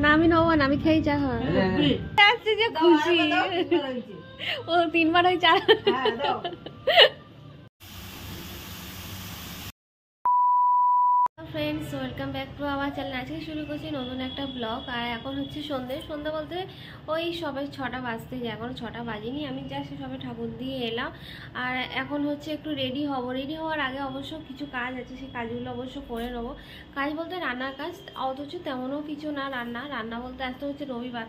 না আমি নেবো না, আমি খেয়ে চা খাওয়া আসছে যে খুশি ও 3 বার ওই চা। Friends, welcome back to our channel. আজকে শুরু করছি নতুন একটা ব্লগ। আর এখন হচ্ছে সন্ধ্যে বলতে ওই সবাই 6টা বাজতে যায়, এখন 6টা বাজেনি। আমি জাস্ট সবে ঠাকুর দিয়ে এলাম আর এখন হচ্ছে একটু রেডি হব। রেডি হওয়ার আগে অবশ্য কিছু কাজ আছে, সেই কাজগুলো অবশ্য করে নেবো। কাজ বলতে রান্নার কাজ, অথচ তেমনও কিছু না। রান্না বলতে আজকে হচ্ছে রবিবার,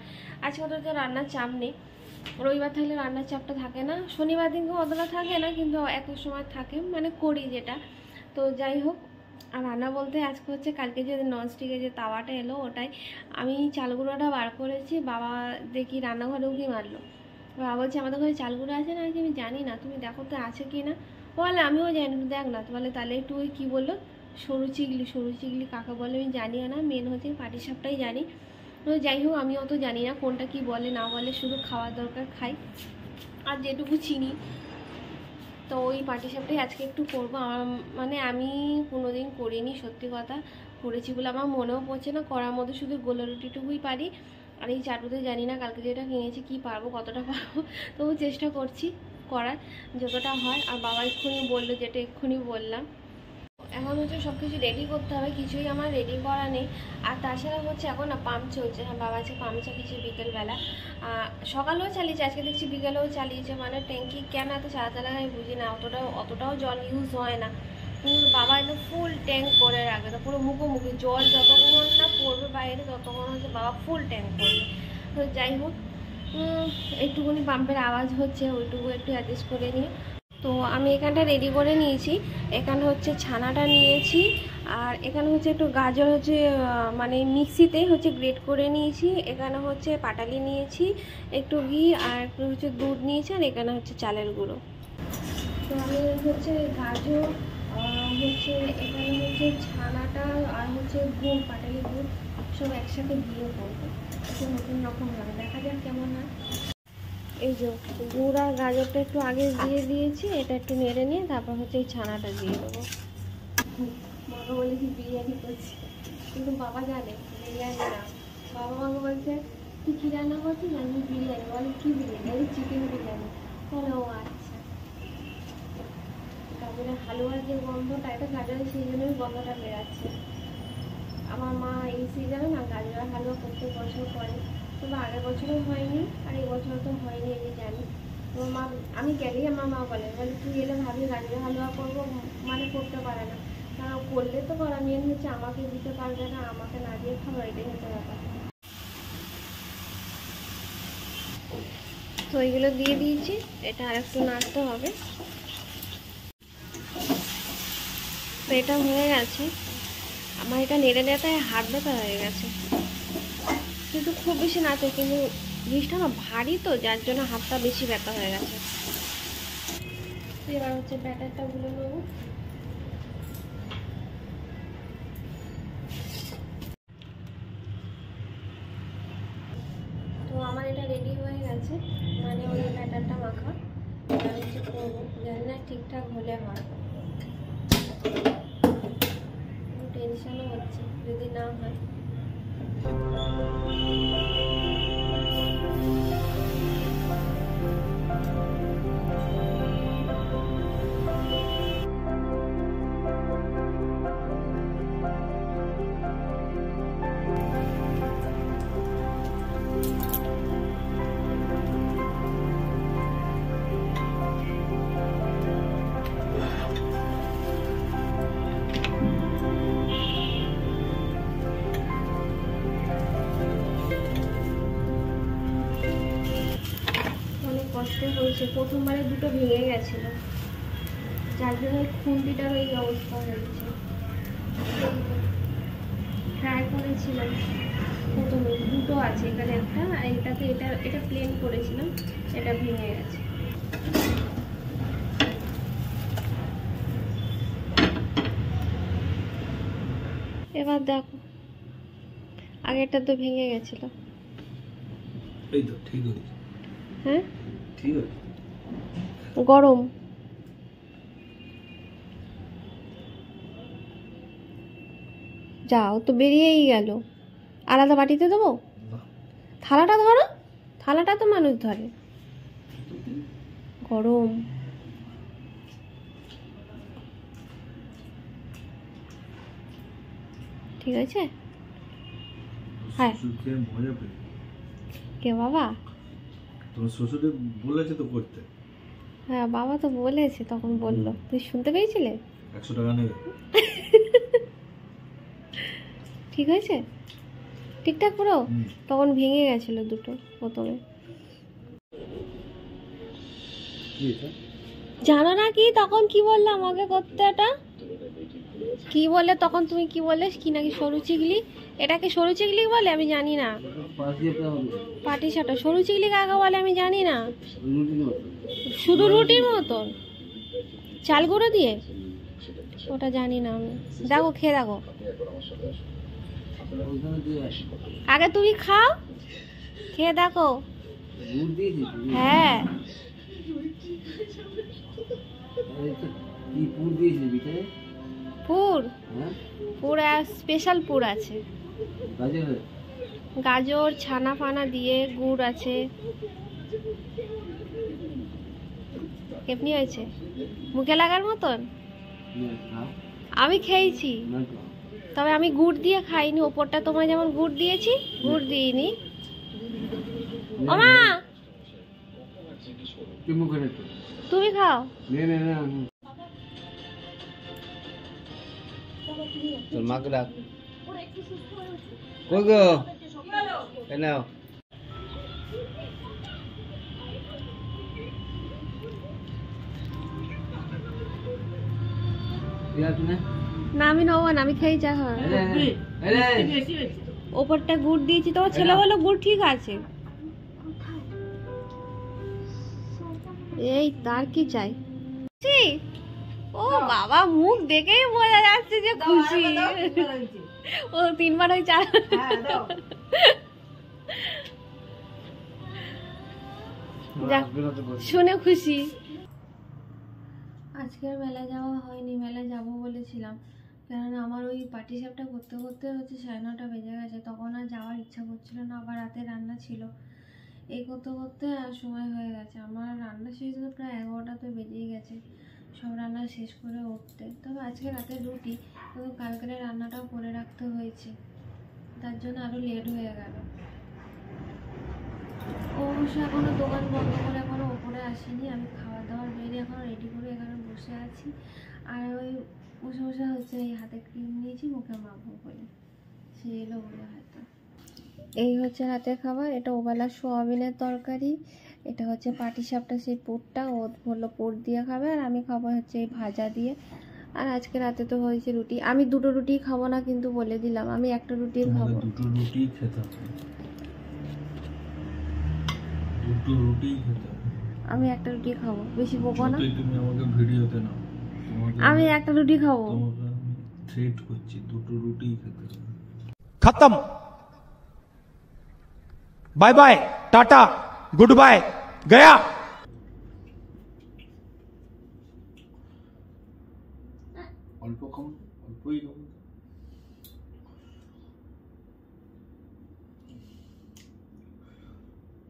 আজকে তো রান্নার চাপ নেই। রবিবার থাকলে রান্নার চাপটা থাকে না, শনিবার দিনকে অতটা থাকে না, কিন্তু এক সময় থাকে, মানে করি যেটা। তো যাই হোক, আর রান্না বলতে আজকে হচ্ছে কালকে যে ননস্টিকের যে তাওয়াটা এলো ওটাই আমি চালগুঁড়োটা বার করেছি। বাবা দেখি রান্নাঘরে উকি মারলো, বাবা বলছে আমাদের ঘরে চালগুঁড়ো আছে না? আমি জানি না, তুমি দেখো তো আছে কি না। বলে আমিও জানি না, দেখ না। তো বলে তাহলে একটু ওই কী বললো, সরু চিগলি কাকা বলে, আমি জানিও না, মেন হচ্ছে পাটিসাপটাই জানি। তো যাই হোক, আমি অত জানি না কোনটা কি বলে না বলে, শুধু খাওয়ার দরকার খাই আর যেটুকু চিনি। তো ওই পাটিসাপটাই আজকে একটু করবো। আমার মানে আমি কোনোদিন করিনি, সত্যি কথা। করেছি বলে আমার মনেও পড়ছে না, করার মধ্যে শুধু গোলা রুটিটুকুই পারি। আর এই চাটুতে জানি না কালকে যেটা কিনেছি কি পারবো, কতটা পারবো। তবু চেষ্টা করছি করার, যতটা হয়। আর বাবা এক্ষুনি বললো, যেটা এক্ষুনি বললাম। এখন হচ্ছে সব কিছু রেডি করতে হবে, কিছুই আমার রেডি করা নেই। আর তাছাড়া হচ্ছে এখন না পাম্প চলছে। হ্যাঁ, বাবা আছে পাম্প চালিয়েছে বিকেলবেলা, সকালেও চালিয়েছে, আজকে দেখছি বিকেলেও চালিয়েছে। মানে ট্যাঙ্কি কেন এত চালাতে লাগে আমি বুঝি না, অতটাও জল ইউজ হয় না, কিন্তু বাবা একদম ফুল ট্যাঙ্ক করে রাখবে। তো পুরো মুখোমুখি জল যতক্ষণ না পড়বে বাইরে ততক্ষণ হচ্ছে বাবা ফুল ট্যাঙ্ক করবে। তো যাই হোক, একটুখানি পাম্পের আওয়াজ হচ্ছে, ওইটুকু একটু অ্যাডজাস্ট করে নিয়ে। তো আমি এখানটা রেডি করে নিয়েছি। এখানে হচ্ছে ছানাটা নিয়েছি, আর এখানে হচ্ছে একটু গাজর হচ্ছে মানে মিক্সিতে হচ্ছে গ্রেট করে নিয়েছি। এখানে হচ্ছে পাটালি নিয়েছি, একটু ঘি আর একটু হচ্ছে দুধ নিয়েছি, আর এখানে হচ্ছে চালের গুঁড়ো। তো আমি হচ্ছে গাজর হচ্ছে এখানে হচ্ছে ছানাটা আর হচ্ছে গুড়, পাটালি গুড় সব একসাথে দিয়ে করবো, একটু নতুন রকম হবে, দেখা যাক কেমন হয়। এই যে গুড় আর গাজরটা একটু আগে দিয়ে দিয়েছি, এটা একটু নেড়ে নিয়ে তারপর হচ্ছে এই ছানাটা দিয়ে দেবো। মাকে বলেছি বিরিয়ানি করছি, কিন্তু বাবা জানে বিরিয়ানি না। বাবা মাকে বলছে তুই কী রান্না করছিস? আমি বিরিয়ানি। বলে কী বিরিয়ানি? বলে চিকেন বিরিয়ানি। বলে ও আচ্ছা। গাজরের হালুয়ার যে গন্ধটা, এটা গাজরের সিজনের গন্ধটা বেরাচ্ছে। আমার মা এই সিজনে না গাজরের হালুয়া প্রত্যেক বছর করে, তবে আগের বছরও হয়নি আর এই বছর তো হয়নি, আমি জানি। তো মা, আমি গেলেই আমার মা বলে তুই এলে ভাবি গাজরের হালুয়া করবো, মানে করতে পারে না। কারণ করলে তো করা, মেন হচ্ছে আমাকে দিতে পারবে না, আমাকে না দিয়ে খাবো, এটাই হচ্ছে ব্যাপার। তো এইগুলো দিয়ে দিয়েছি, এটা আর একটু নাড়তে হবে। তো এটা হয়ে গেছে আমার, এটা নেড়ে নেড়ে হাত ব্যথা হয়ে গেছে, কিন্তু খুব বেশি নাড়তে, কিন্তু জিনিসটা না ভারী, তো যার জন্য হাতটা বেশি ব্যথা হয়ে গেছে। তো এবার হচ্ছে ব্যাটারটা গুলে নেবো। তো আমার এটা রেডি হয়ে গেছে, মানে ওই ব্যাটারটা মাখা। এবার হচ্ছে করবো, জানি না ঠিকঠাক হলে হয়, টেনশনও হচ্ছে যদি না হয়। কষ্ট হয়েছে, প্রথমবারে দুটো ভেঙে গেছিল, যার জন্য খুন্তিটার এই অবস্থা হয়েছে। ট্রাই করেছিলাম প্রথমে, দুটো আছে, এখানে একটা, আর এটাতে এটা প্লেন করেছিলাম, এটা ভেঙে গেছে। এবার দেখো, আগেরটা তো ভেঙে গেছিল। এই তো ঠিক হয়েছে। হ্যাঁ ঠিক আছে, গরম। যাও তো, বেরিয়েই গেল। আলাদা বাটিতে দেবো? থালাটা ধরো, থালাটা তো মানুষ ধরে। গরম। ঠিক আছে। হ্যাঁ। কে বাবা? তোমার শ্বশুরে বলেছে তো করতে। হ্যাঁ বাবা তো বলেছে, তখন বললো। তুই শুনতে পেয়েছিলে? 100 টাকা নেবে। ঠিক হয়েছে? ঠিকঠাক পুরো? তখন ভেঙে গেছিল দুটো প্রথমে। জানো না কি তখন কি বললে আমাকে করতে? এটা কি বলে তখন? তুমি কি বললে? কি নাকি সরু চিগলি? এটাকে সরু চিগলি বলে? আমি জানি না। পাটি সাটা সরু চিগলি কাকে বলে আমি জানি না। শুধু রুটির মতন চাল গুঁড়ো দিয়ে? ওটা জানি না আমি। দেখো খেয়ে দেখো। আগে তুমি খাও, খেয়ে দেখো। হ্যাঁ পুর, পুর স্পেশাল পুর আছে। গাজর ছানা ফানা দিয়ে গুড় আছে। কেমনি হয়েছে? মুখে লাগার মতন? আমি খেয়েছি, তবে আমি গুড় দিয়ে খাইনি। ওপরটা তোমার যেমন গুড় দিয়েছি, গুড় দিইনি। ওমা তুমি খাও। তোর মাকে ডাক। কই গো? এই নাও। না আমি নেবো না, আমি খেয়ে যা। ওপরটা গুড় দিয়েছি, তোমার ছেলে বললো গুড় ঠিক আছে। এই তার কি চাই? ও বাবা, মুখ দেখেই বোঝা যাচ্ছে যে খুশি। ও 3 বার ওই 4 শুনে খুশি। আজকের মেলা যাওয়া হয়নি, মেলা যাব বলেছিলাম, কারণ আমার ওই পাটিসাপটা করতে করতে হচ্ছে 9:30 বেজে গেছে। তখন আর যাওয়ার ইচ্ছা করছিল না, আবার রাতে রান্না ছিল। এই করতে করতে আর সময় হয়ে গেছে। আমার রান্না শেষ হতে প্রায় 11টা তো বেজেই গেছে, সব রান্না শেষ করে উঠতে। তবে আজকে রাতে রুটি, কিন্তু কালকের রান্নাটাও করে রাখতে হয়েছে, তার জন্য আরও লেট হয়ে গেল। অবশ্য এখনো দোকান বন্ধ করে এখনো ওপরে আসেনি। আমি খাওয়া দাওয়ার বেরিয়ে এখন রেডি করে এখানে বসে আছি। আর ওই বসে বসে হচ্ছে এই হাতে ক্রিম নিয়েছি মুখে মাখবো বলে, সে এলো বলে হয়তো। এই হচ্ছে রাতের খাবার। এটা ওবেলা সোয়াবিনের তরকারি, এটা হচ্ছে পাটিসাপটা সেই পুরটা, ও বললো পুর দিয়ে খাবে, আর আমি খাবো হচ্ছে এই ভাজা দিয়ে। আর আজকে রাতে তো হয়েছে রুটি। আমি 2টো রুটি খাবো না, কিন্তু বলে দিলাম আমি একটা রুটি খাবো। 2টো রুটি খেতে হবে, 2টো রুটি খেতে হবে। আমি একটা রুটি খাবো, বেশি বকো না। তুমি আমাকে ভিডিওতে নাও, আমি একটা রুটি খাবো। তোমাকে আমি থ্রেট করছি, 2টো রুটি খেতে হবে। खत्म, bye bye, tata, goodbye, गया। অল্প কম, অল্পই কম।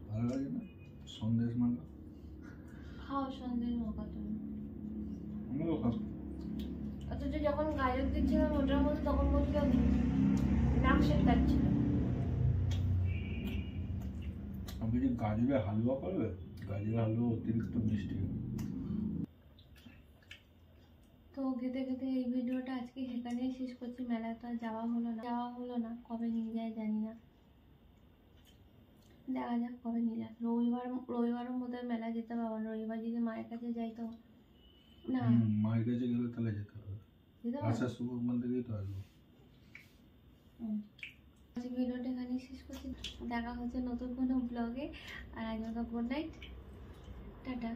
ভালো লাগে না সন্দেশ মাখা? খাও সন্দেশ মাখা তুমি। আমিও খাবো। অথচ যখন গাজর দিচ্ছিলাম ওটার মধ্যে, তখন বলছিলাম নাক সেটাচ্ছিল। আমি যে গাজরের হালুয়া করবে, গাজরের হালুয়া অতিরিক্ত মিষ্টি। তো খেতে খেতে এই ভিডিওটা আজকে সেখানেই শেষ করছি। মেলা তো আর যাওয়া হলো না, কবে নিয়ে যায় জানি না, দেখা যাক কবে নিয়ে যায়। রবিবারের মধ্যে মেলা যেতে পারবো না। রবিবার যদি মায়ের কাছে যাই তো না, মায়ের কাছে গেলে তাহলে যেতে হবে। আসার সময় বলতে গিয়ে তো আসবো। আজকে ভিডিওটা এখানেই শেষ করছি। দেখা হচ্ছে নতুন কোনো ব্লগে। আর আজকে গুড নাইট, টাটা।